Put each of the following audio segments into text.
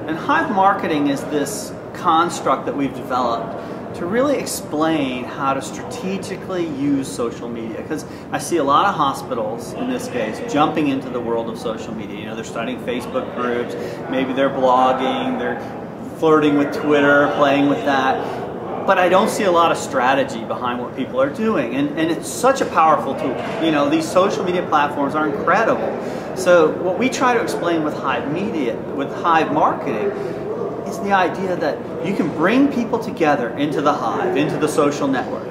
And Hive Marketing is this construct that we've developed to really explain how to strategically use social media. Because I see a lot of hospitals, in this case, jumping into the world of social media. You know, they're starting Facebook groups, maybe they're blogging, they're flirting with Twitter, playing with that. But I don't see a lot of strategy behind what people are doing. And it's such a powerful tool. You know, these social media platforms are incredible. So what we try to explain with Hive Marketing, is the idea that you can bring people together into the Hive, into the social network.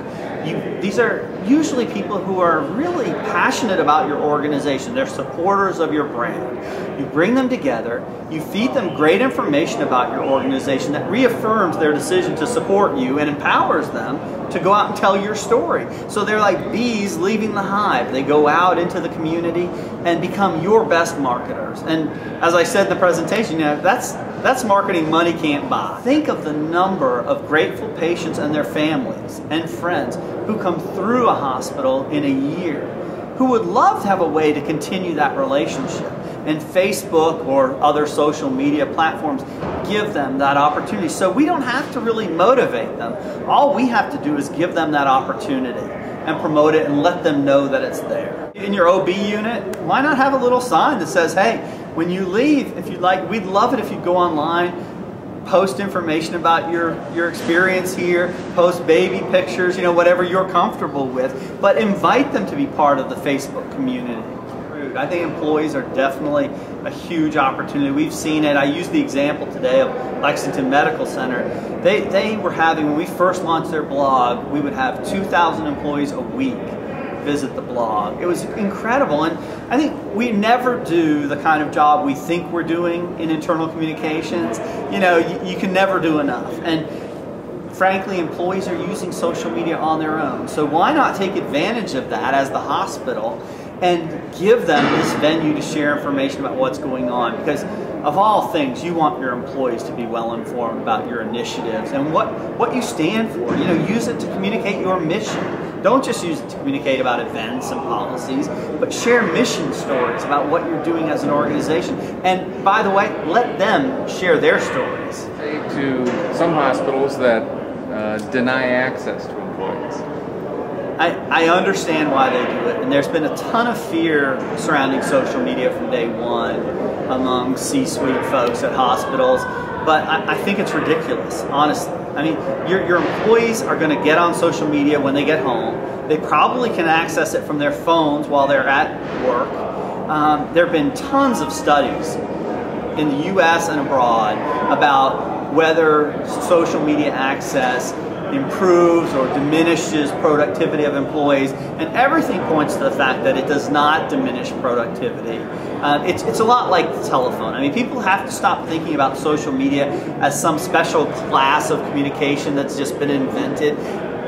These are usually people who are really passionate about your organization. They're supporters of your brand. You bring them together, you feed them great information about your organization that reaffirms their decision to support you and empowers them to go out and tell your story. So they're like bees leaving the hive. They go out into the community and become your best marketers. And as I said in the presentation, you know, that's marketing money can't buy. Think of the number of grateful patients and their families and friends who come through a hospital in a year who would love to have a way to continue that relationship. And Facebook or other social media platforms give them that opportunity. So we don't have to really motivate them. All we have to do is give them that opportunity and promote it and let them know that it's there. In your OB unit, why not have a little sign that says, hey, when you leave, if you'd like, we'd love it if you'd go online, post information about your experience here, post baby pictures, you know, whatever you're comfortable with, but invite them to be part of the Facebook community. I think employees are definitely a huge opportunity. We've seen it. I used the example today of Lexington Medical Center. They were having, when we first launched their blog, we would have 2,000 employees a week visit the blog. It was incredible, and I think we never do the kind of job we think we're doing in internal communications. You know, you can never do enough. And frankly, employees are using social media on their own. So why not take advantage of that as the hospital and give them this venue to share information about what's going on? Because of all things, you want your employees to be well informed about your initiatives and what you stand for. You know, use it to communicate your mission. Don't just use it to communicate about events and policies, but share mission stories about what you're doing as an organization. And by the way, let them share their stories. To some hospitals that deny access to employees. I understand why they do it, and there's been a ton of fear surrounding social media from day one among C-suite folks at hospitals, but I think it's ridiculous, honestly. I mean, your employees are going to get on social media when they get home. They probably can access it from their phones while they're at work. There have been tons of studies in the US and abroad about whether social media access improves or diminishes productivity of employees, and everything points to the fact that it does not diminish productivity. It's a lot like the telephone. I mean, people have to stop thinking about social media as some special class of communication that's just been invented.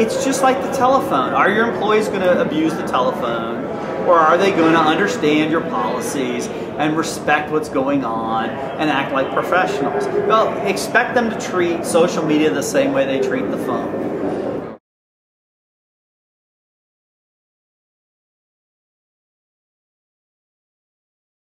It's just like the telephone. Are your employees going to abuse the telephone? Or are they going to understand your policies and respect what's going on and act like professionals? Well, expect them to treat social media the same way they treat the phone.